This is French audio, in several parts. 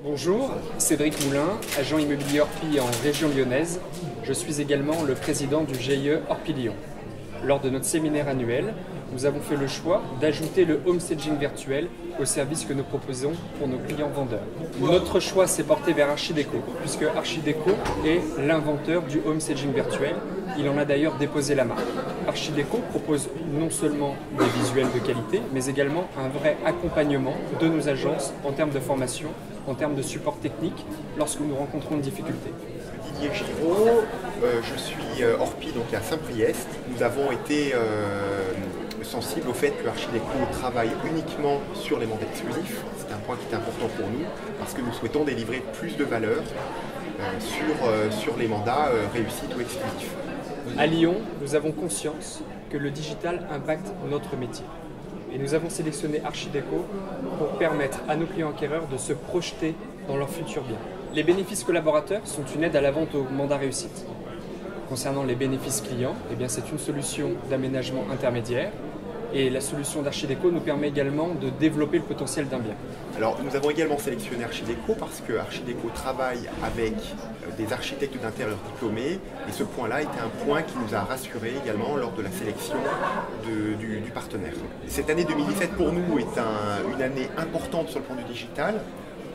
Bonjour, Cédric Moulin, agent immobilier Orpi en région lyonnaise. Je suis également le président du GIE Orpi Lyon. Lors de notre séminaire annuel, nous avons fait le choix d'ajouter le home staging virtuel au service que nous proposons pour nos clients vendeurs. Notre choix s'est porté vers Archideco, puisque Archideco est l'inventeur du home staging virtuel. Il en a d'ailleurs déposé la marque. Archideco propose non seulement des visuels de qualité, mais également un vrai accompagnement de nos agences en termes de formation, en termes de support technique, lorsque nous rencontrons une difficulté. Didier Giraud, je suis Orpi donc à Saint-Priest. Nous avons été sensibles au fait que Archideco travaille uniquement sur les mandats exclusifs. C'est un point qui est important pour nous parce que nous souhaitons délivrer plus de valeur sur les mandats réussites ou exclusifs. À Lyon, nous avons conscience que le digital impacte notre métier. Et nous avons sélectionné Archideco pour permettre à nos clients acquéreurs de se projeter dans leur futur bien. Les bénéfices collaborateurs sont une aide à la vente au mandat réussite. Concernant les bénéfices clients, c'est une solution d'aménagement intermédiaire. Et la solution d'Archideco nous permet également de développer le potentiel d'un bien. Alors nous avons également sélectionné Archideco parce que Archideco travaille avec des architectes d'intérieur diplômés et ce point-là était un point qui nous a rassurés également lors de la sélection du partenaire. Cette année 2017 pour nous est une année importante sur le plan du digital.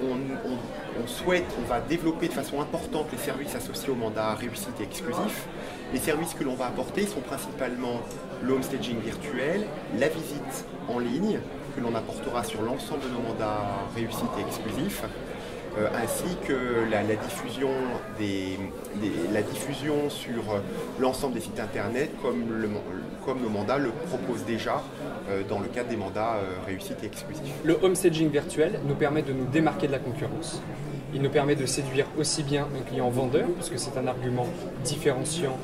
On va développer de façon importante les services associés au mandat réussite et exclusif. Les services que l'on va apporter sont principalement le home staging virtuel, la visite en ligne que l'on apportera sur l'ensemble de nos mandats réussite et exclusifs, ainsi que la diffusion sur l'ensemble des sites internet comme nos mandats le proposent déjà dans le cadre des mandats réussite et exclusifs. Le home staging virtuel nous permet de nous démarquer de la concurrence. Il nous permet de séduire aussi bien un client vendeur, puisque c'est un argument différenciant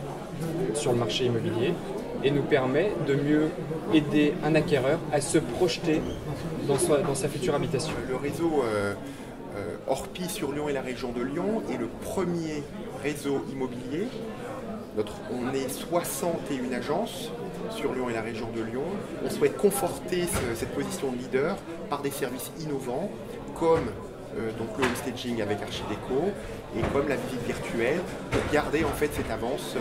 sur le marché immobilier, et nous permet de mieux aider un acquéreur à se projeter dans sa future habitation. Le réseau Orpi sur Lyon et la région de Lyon est le premier réseau immobilier. On est 61 agences sur Lyon et la région de Lyon. On souhaite conforter cette position de leader par des services innovants comme donc le home staging avec Archideco et comme la visite virtuelle pour garder en fait cette avance,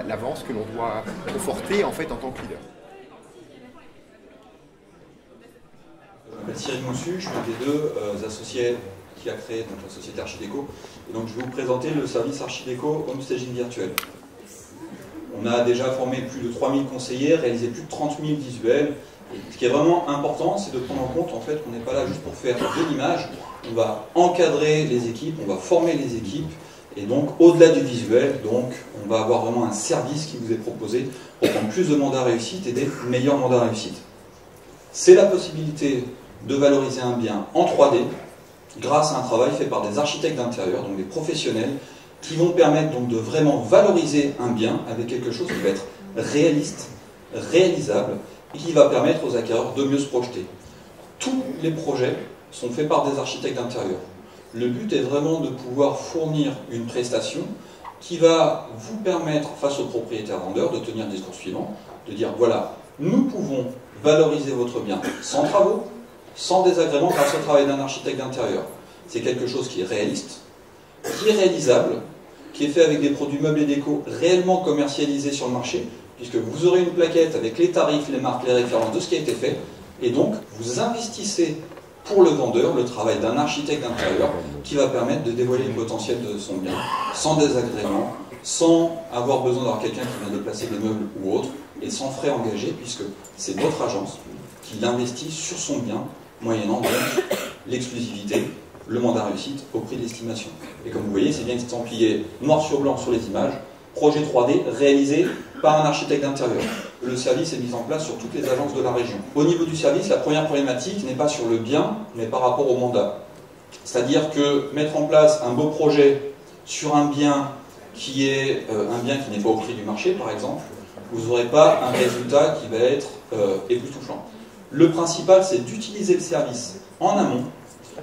l'avance que l'on doit conforter en fait en tant que leader. Je m'appelle Cyril Moussu, je suis un des deux associés qui a créé donc, la société Archideco. Et donc je vais vous présenter le service Archideco Home Staging Virtuel. On a déjà formé plus de 3000 conseillers, réalisé plus de 30 000 visuels. Et ce qui est vraiment important, c'est de prendre en compte en fait, qu'on n'est pas là juste pour faire de l'image. On va encadrer les équipes, on va former les équipes. Et donc au-delà du visuel, donc, on va avoir vraiment un service qui vous est proposé pour prendre plus de mandats réussite et des meilleurs mandats réussite. C'est la possibilité de valoriser un bien en 3D grâce à un travail fait par des architectes d'intérieur, donc des professionnels, qui vont permettre donc de vraiment valoriser un bien avec quelque chose qui va être réaliste, réalisable, et qui va permettre aux acquéreurs de mieux se projeter. Tous les projets sont faits par des architectes d'intérieur. Le but est vraiment de pouvoir fournir une prestation qui va vous permettre, face aux propriétaires vendeurs, de tenir le discours suivant, de dire voilà, nous pouvons valoriser votre bien sans travaux, sans désagrément grâce au travail d'un architecte d'intérieur. C'est quelque chose qui est réaliste, qui est réalisable, qui est fait avec des produits meubles et déco réellement commercialisés sur le marché, puisque vous aurez une plaquette avec les tarifs, les marques, les références de ce qui a été fait, et donc vous investissez pour le vendeur le travail d'un architecte d'intérieur qui va permettre de dévoiler le potentiel de son bien, sans désagrément, sans avoir besoin d'avoir quelqu'un qui vient de placer des meubles ou autre, et sans frais engagés, puisque c'est notre agence qui l'investit sur son bien, moyennant donc l'exclusivité, le mandat réussite au prix de l'estimation. Et comme vous voyez, c'est bien estampillé noir sur blanc sur les images, projet 3D réalisé par un architecte d'intérieur. Le service est mis en place sur toutes les agences de la région. Au niveau du service, la première problématique n'est pas sur le bien, mais par rapport au mandat. C'est-à-dire que mettre en place un beau projet sur un bien qui est un bien qui n'est pas au prix du marché, par exemple, vous n'aurez pas un résultat qui va être époustouflant. Le principal, c'est d'utiliser le service en amont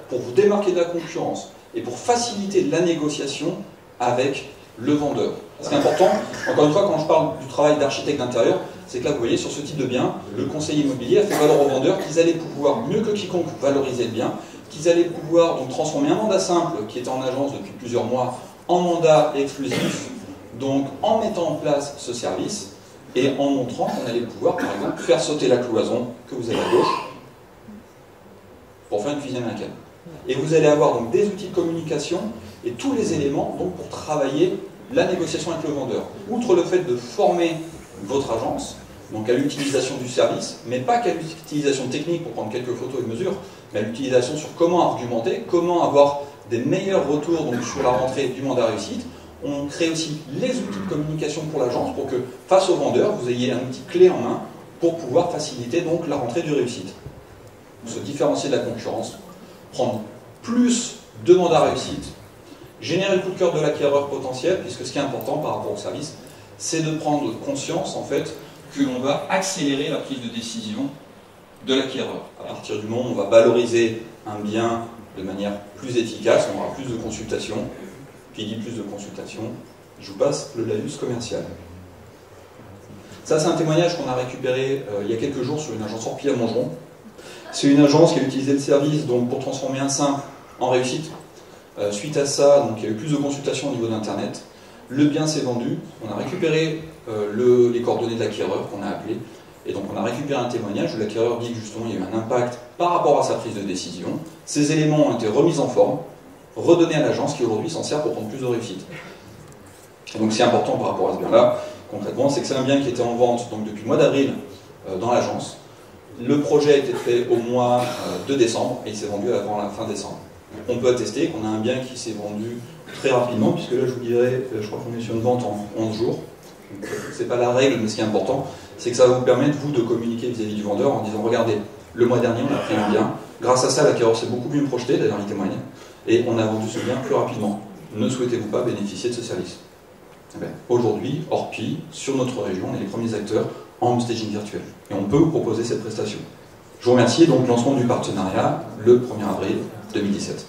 pour vous démarquer de la concurrence et pour faciliter la négociation avec le vendeur. Ce qui est important, encore une fois, quand je parle du travail d'architecte d'intérieur, c'est que là, vous voyez, sur ce type de bien, le conseiller immobilier a fait valoir aux vendeurs qu'ils allaient pouvoir, mieux que quiconque, valoriser le bien, qu'ils allaient pouvoir donc transformer un mandat simple qui était en agence depuis plusieurs mois en mandat exclusif, donc en mettant en place ce service et en montrant qu'on allait pouvoir, par exemple, faire sauter la cloison que vous avez à gauche pour faire une cuisine américaine. Et vous allez avoir donc des outils de communication et tous les éléments donc, pour travailler la négociation avec le vendeur. Outre le fait de former votre agence, donc à l'utilisation du service, mais pas qu'à l'utilisation technique pour prendre quelques photos et mesures, mais à l'utilisation sur comment argumenter, comment avoir des meilleurs retours donc, sur la rentrée du mandat réussite. On crée aussi les outils de communication pour l'agence pour que, face au vendeur, vous ayez un outil clé en main pour pouvoir faciliter donc la rentrée du réussite. Se différencier de la concurrence, prendre plus de mandats réussite, générer le coup de cœur de l'acquéreur potentiel, puisque ce qui est important par rapport au service, c'est de prendre conscience en fait que l'on va accélérer la prise de décision de l'acquéreur. À partir du moment où on va valoriser un bien de manière plus efficace, on aura plus de consultations. Qui dit plus de consultations, je vous passe le laïus commercial. Ça, c'est un témoignage qu'on a récupéré il y a quelques jours sur une agence Orpi à Montgeron. C'est une agence qui a utilisé le service donc, pour transformer un simple en réussite. Suite à ça, donc, il y a eu plus de consultations au niveau d'Internet. Le bien s'est vendu. On a récupéré les coordonnées de l'acquéreur qu'on a appelé. Et donc, on a récupéré un témoignage où l'acquéreur dit que justement, il y a eu un impact par rapport à sa prise de décision. Ces éléments ont été remis en forme, redonnés à l'agence qui aujourd'hui s'en sert pour prendre plus de réussite. Et donc, c'est important par rapport à ce bien-là. Concrètement, c'est que c'est un bien qui était en vente donc, depuis le mois d'avril dans l'agence. Le projet a été fait au mois de décembre et il s'est vendu avant la fin décembre. On peut attester qu'on a un bien qui s'est vendu très rapidement, puisque là je vous dirais, je crois qu'on est sur une vente en 11 jours. Ce n'est pas la règle, mais ce qui est important, c'est que ça va vous permettre, vous, de communiquer vis-à-vis du vendeur en disant, regardez, le mois dernier on a pris un bien, grâce à ça l'acquéreur s'est beaucoup mieux projeté, d'ailleurs il témoigne, et on a vendu ce bien plus rapidement. Ne souhaitez-vous pas bénéficier de ce service? Aujourd'hui, Orpi, sur notre région, on est les premiers acteurs en homestaging virtuel. Et on peut vous proposer cette prestation. Je vous remercie, donc lancement du partenariat le 1er avril 2017.